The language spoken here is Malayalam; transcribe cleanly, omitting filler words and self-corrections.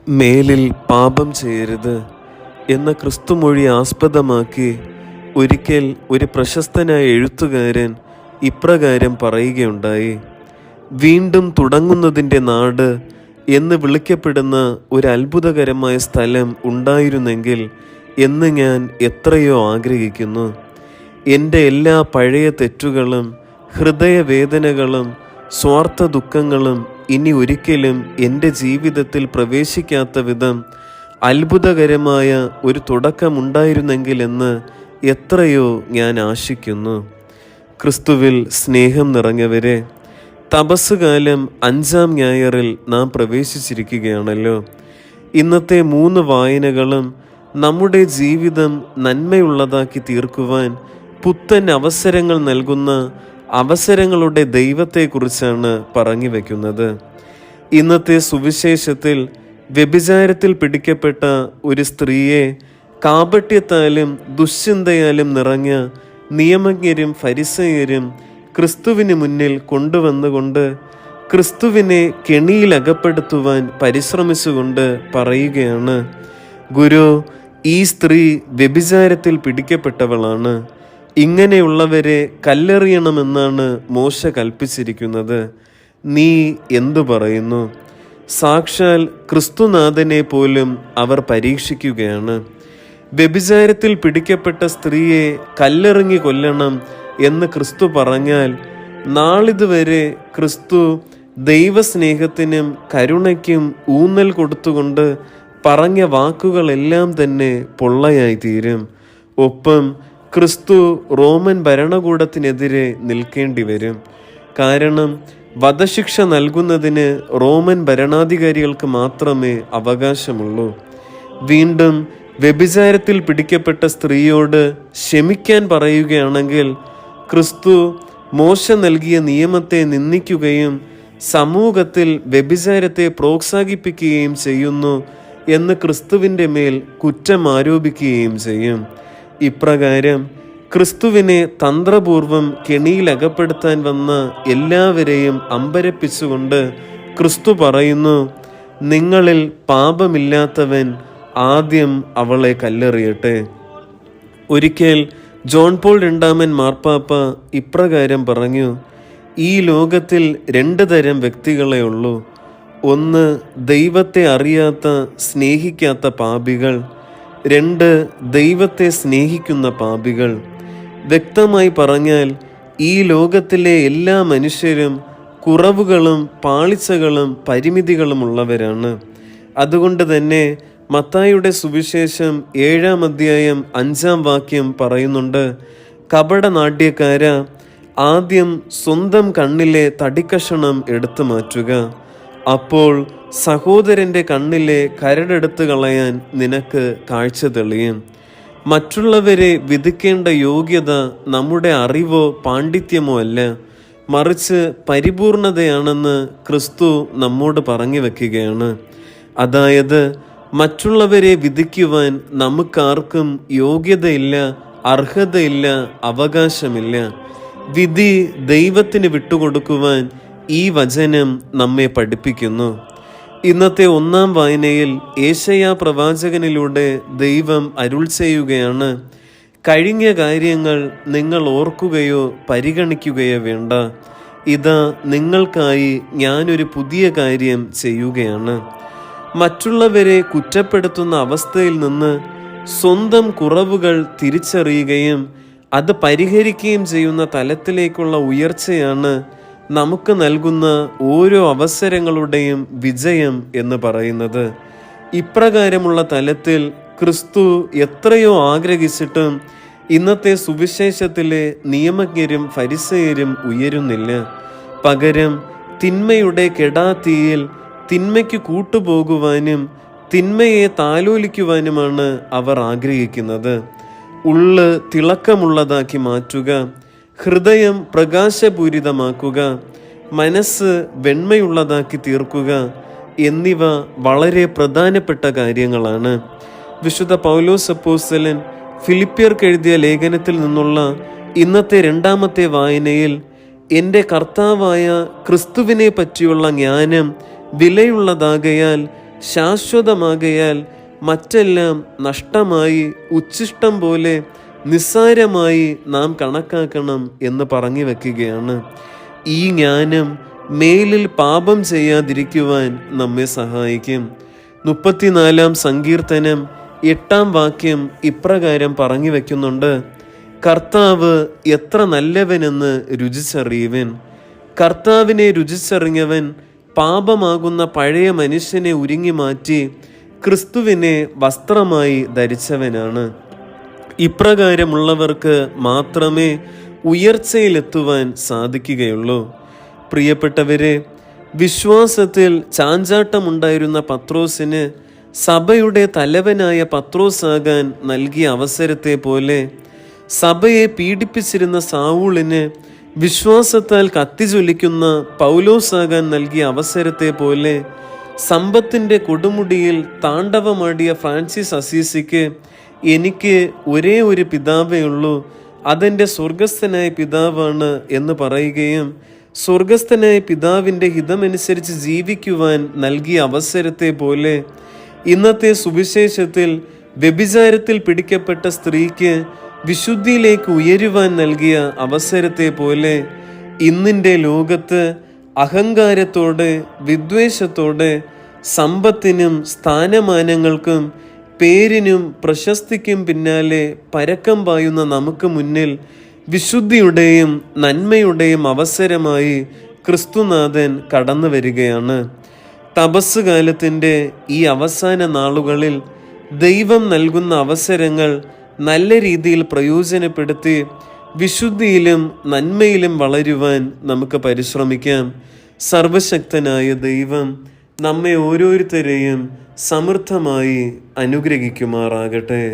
മേലിൽ പാപം ചെയ്യരുത് എന്ന ക്രിസ്തുമൊഴി ആസ്പദമാക്കി ഒരിക്കൽ ഒരു പ്രശസ്തനായ എഴുത്തുകാരൻ ഇപ്രകാരം പറയുകയുണ്ടായി: വീണ്ടും തുടങ്ങുന്നതിൻ്റെ നാട് എന്ന് വിളിക്കപ്പെടുന്ന ഒരു അത്ഭുതകരമായ സ്ഥലം ഉണ്ടായിരുന്നെങ്കിൽ എന്ന് ഞാൻ എത്രയോ ആഗ്രഹിക്കുന്നു. എൻ്റെ എല്ലാ പഴയ തെറ്റുകളും ഹൃദയവേദനകളും സ്വാർത്ഥ ദുഃഖങ്ങളും ഇനി ഒരിക്കലും എൻ്റെ ജീവിതത്തിൽ പ്രവേശിക്കാത്ത വിധം അത്ഭുതകരമായ ഒരു തുടക്കമുണ്ടായിരുന്നെങ്കിലെന്ന് എത്രയോ ഞാൻ ആശിക്കുന്നു. ക്രിസ്തുവിൽ സ്നേഹം നിറഞ്ഞവരെ, തപസ്സുകാലം 5-ാം ഞായറിൽ നാം പ്രവേശിച്ചിരിക്കുകയാണല്ലോ. ഇന്നത്തെ 3 വായനകളും നമ്മുടെ ജീവിതം നന്മയുള്ളതാക്കി തീർക്കുവാൻ പുത്തൻ അവസരങ്ങൾ നൽകുന്ന അവസരങ്ങളുടെ ദൈവത്തെക്കുറിച്ചാണ് പറഞ്ഞു വയ്ക്കുന്നത്. ഇന്നത്തെ സുവിശേഷത്തിൽ വ്യഭിചാരത്തിൽ പിടിക്കപ്പെട്ട ഒരു സ്ത്രീയെ കാപട്യത്താലും ദുശ്ചിന്തയാലും നിറഞ്ഞ നിയമജ്ഞരും ഫരിസയരും ക്രിസ്തുവിന് മുന്നിൽ കൊണ്ടുവന്നുകൊണ്ട് ക്രിസ്തുവിനെ കെണിയിലകപ്പെടുത്തുവാൻ പരിശ്രമിച്ചുകൊണ്ട് പറയുകയാണ്: ഗുരു, ഈ സ്ത്രീ വ്യഭിചാരത്തിൽ പിടിക്കപ്പെട്ടവളാണ്. ഇങ്ങനെയുള്ളവരെ കല്ലെറിയണമെന്നാണ് മോശ കൽപ്പിച്ചിരിക്കുന്നത്. നീ എന്തു പറയുന്നു? സാക്ഷാൽ ക്രിസ്തുനാഥനെ പോലും അവർ പരീക്ഷിക്കുകയാണ്. വ്യഭിചാരത്തിൽ പിടിക്കപ്പെട്ട സ്ത്രീയെ കല്ലെറിഞ്ഞ് കൊല്ലണം എന്ന് ക്രിസ്തു പറഞ്ഞാൽ, നാളിതുവരെ ക്രിസ്തു ദൈവസ്നേഹത്തിനും കരുണയ്ക്കും ഊന്നൽ കൊടുത്തുകൊണ്ട് പറഞ്ഞ വാക്കുകളെല്ലാം തന്നെ പൊള്ളയായി തീരും. ഒപ്പം ക്രിസ്തു റോമൻ ഭരണകൂടത്തിനെതിരെ നിൽക്കേണ്ടി വരും. കാരണം വധശിക്ഷ നൽകുന്നതിന് റോമൻ ഭരണാധികാരികൾക്ക് മാത്രമേ അവകാശമുള്ളൂ. വീണ്ടും വ്യഭിചാരത്തിൽ പിടിക്കപ്പെട്ട സ്ത്രീയോട് ക്ഷമിക്കാൻ പറയുകയാണെങ്കിൽ ക്രിസ്തു മോശ നൽകിയ നിയമത്തെ നിന്ദിക്കുകയും സമൂഹത്തിൽ വ്യഭിചാരത്തെ പ്രോത്സാഹിപ്പിക്കുകയും ചെയ്യുന്നു എന്ന് ക്രിസ്തുവിൻ്റെ മേൽ കുറ്റം ആരോപിക്കുകയും ചെയ്യും. ഇപ്രകാരം ക്രിസ്തുവിനെ തന്ത്രപൂർവം കെണിയിലകപ്പെടുത്താൻ വന്ന എല്ലാവരെയും അമ്പരപ്പിച്ചുകൊണ്ട് ക്രിസ്തു പറയുന്നു: നിങ്ങളിൽ പാപമില്ലാത്തവൻ ആദ്യം അവളെ കല്ലെറിയട്ടെ. ഒരിക്കൽ ജോൺ പോൾ 2 മാർപ്പാപ്പ ഇപ്രകാരം പറഞ്ഞു: ഈ ലോകത്തിൽ 2 തരം വ്യക്തികളെ ഉള്ളൂ. ഒന്ന്, ദൈവത്തെ അറിയാത്ത സ്നേഹിക്കാത്ത പാപികൾ. 2, ദൈവത്തെ സ്നേഹിക്കുന്ന പാപികൾ. വ്യക്തമായി പറഞ്ഞാൽ ഈ ലോകത്തിലെ എല്ലാ മനുഷ്യരും കുറവുകളും പാളിച്ചകളും പരിമിതികളും ഉള്ളവരാണ്. അതുകൊണ്ട് തന്നെ മത്തായിയുടെ സുവിശേഷം 7-ാം അധ്യായം 5-ാം വാക്യം പറയുന്നുണ്ട്: കപടനാട്യക്കാര, ആദ്യം സ്വന്തം കണ്ണിലെ തടിക്കഷണം എടുത്തു മാറ്റുക, അപ്പോൾ സഹോദരൻ്റെ കണ്ണിലെ കരടെടുത്ത് കളയാൻ നിനക്ക് കാഴ്ച തെളിയും. മറ്റുള്ളവരെ വിധിക്കേണ്ട യോഗ്യത നമ്മുടെ അറിവോ പാണ്ഡിത്യമോ അല്ല, മറിച്ച് പരിപൂർണതയാണെന്ന് ക്രിസ്തു നമ്മോട് പറഞ്ഞു വയ്ക്കുകയാണ്. അതായത് മറ്റുള്ളവരെ വിധിക്കുവാൻ നമുക്കാർക്കും യോഗ്യതയില്ല, അർഹതയില്ല, അവകാശമില്ല. വിധി ദൈവത്തിന് വിട്ടുകൊടുക്കുവാൻ ഈ വചനം നമ്മെ പഠിപ്പിക്കുന്നു. ഇന്നത്തെ 1-ാം വായനയിൽ യേശയ്യാ പ്രവാചകനിലൂടെ ദൈവം അരുൾ ചെയ്യുകയാണ്: കഴിഞ്ഞ കാര്യങ്ങൾ നിങ്ങൾ ഓർക്കുകയോ പരിഗണിക്കുകയോ വേണ്ട. ഇതാ, നിങ്ങൾക്കായി ഞാനൊരു പുതിയ കാര്യം ചെയ്യുകയാണ്. മറ്റുള്ളവരെ കുറ്റപ്പെടുത്തുന്ന അവസ്ഥയിൽ നിന്ന് സ്വന്തം കുറവുകൾ തിരിച്ചറിയുകയും അത് പരിഹരിക്കുകയും ചെയ്യുന്ന തലത്തിലേക്കുള്ള ഉയർച്ചയാണ് നമുക്ക് നൽകുന്ന ഓരോ അവസരങ്ങളുടെയും വിജയം എന്ന് പറയുന്നത്. ഇപ്രകാരമുള്ള തലത്തിൽ ക്രിസ്തു എത്രയോ ആഗ്രഹിച്ചിട്ടും ഇന്നത്തെ സുവിശേഷത്തിലെ നിയമജ്ഞരും ഫരിസയരും ഉയരുന്നില്ല. പകരം തിന്മയുടെ കെടാത്തീയിൽ തിന്മയ്ക്ക് കൂട്ടുപോകുവാനും തിന്മയെ താലോലിക്കുവാനുമാണ് അവർ ആഗ്രഹിക്കുന്നത്. ഉള്ള് തിളക്കമുള്ളതാക്കി മാറ്റുക, ഹൃദയം പ്രകാശപൂരിതമാക്കുക, മനസ്സ് വെണ്മയുള്ളതാക്കി തീർക്കുക എന്നിവ വളരെ പ്രധാനപ്പെട്ട കാര്യങ്ങളാണ്. വിശുദ്ധ പൗലോസ് അപ്പോസ്തലൻ ഫിലിപ്പിയർക്ക് എഴുതിയ ലേഖനത്തിൽ നിന്നുള്ള ഇന്നത്തെ 2-ാമത്തെ വായനയിൽ എൻ്റെ കർത്താവായ ക്രിസ്തുവിനെ പറ്റിയുള്ള ജ്ഞാനം വിലയുള്ളതാകയാൽ ശാശ്വതമാകയാൽ മറ്റെല്ലാം നഷ്ടമായി ഉച്ഛിഷ്ടം പോലെ നിസ്സാരമായി നാം കണക്കാക്കണം എന്ന് പറഞ്ഞു വെക്കുകയാണ്. ഈ ജ്ഞാനം മേലിൽ പാപം ചെയ്യാതിരിക്കുവാൻ നമ്മെ സഹായിക്കും. 34 സങ്കീർത്തനം 8 വാക്യം ഇപ്രകാരം പറഞ്ഞു വെക്കുന്നുണ്ട്: കർത്താവ് എത്ര നല്ലവനെന്ന് രുചിച്ചറിയുവൻ. കർത്താവിനെ രുചിച്ചറിഞ്ഞവൻ പാപമാകുന്ന പഴയ മനുഷ്യനെ ഉരുങ്ങി മാറ്റി ക്രിസ്തുവിനെ വസ്ത്രമായി ധരിച്ചവനാണ്. ഇപ്രകാരമുള്ളവർക്ക് മാത്രമേ ഉയർച്ചയിലെത്തുവാൻ സാധിക്കുകയുള്ളൂ. പ്രിയപ്പെട്ടവരെ, വിശ്വാസത്തിൽ ചാഞ്ചാട്ടമുണ്ടായിരുന്ന പത്രോസിന് സഭയുടെ തലവനായ പത്രോസാകാൻ നൽകിയ അവസരത്തെ പോലെ, സഭയെ പീഡിപ്പിച്ചിരുന്ന സാവൂളിന് വിശ്വാസത്താൽ കത്തിജ്വലിക്കുന്ന പൗലോസാകാൻ നൽകിയ അവസരത്തെ പോലെ, സമ്പത്തിൻ്റെ കൊടുമുടിയിൽ താണ്ഡവമാടിയ ഫ്രാൻസിസ് അസീസിക്ക് എനിക്ക് ഒരേ ഒരു പിതാവേ ഉള്ളൂ, അതെൻ്റെ സ്വർഗസ്ഥനായ പിതാവാണ് എന്ന് പറയുകയും സ്വർഗസ്ഥനായ പിതാവിൻ്റെ ഹിതമനുസരിച്ച് ജീവിക്കുവാൻ നൽകിയ അവസരത്തെ പോലെ, ഇന്നത്തെ സുവിശേഷത്തിൽ വ്യഭിചാരത്തിൽ പിടിക്കപ്പെട്ട സ്ത്രീക്ക് വിശുദ്ധിയിലേക്ക് ഉയരുവാൻ നൽകിയ അവസരത്തെ പോലെ, ഇന്നിൻ്റെ ലോകത്ത് അഹങ്കാരത്തോടെ വിദ്വേഷത്തോടെ സമ്പത്തിനും സ്ഥാനമാനങ്ങൾക്കും പേരിനും പ്രശസ്തിക്കും പിന്നാലെ പരക്കം പായുന്ന നമുക്ക് മുന്നിൽ വിശുദ്ധിയുടെയും നന്മയുടെയും അവസരമായി ക്രിസ്തുനാഥൻ കടന്നു വരികയാണ്. തപസ് കാലത്തിൻ്റെ ഈ അവസാന നാളുകളിൽ ദൈവം നൽകുന്ന അവസരങ്ങൾ നല്ല രീതിയിൽ പ്രയോജനപ്പെടുത്തി വിശുദ്ധിയിലും നന്മയിലും വളരുവാൻ നമുക്ക് പരിശ്രമിക്കാം. സർവശക്തനായ ദൈവം നമ്മെ ഓരോരുത്തരെയും സമൃദ്ധമായി അനുഗ്രഹിക്കുമാറാകട്ടെ.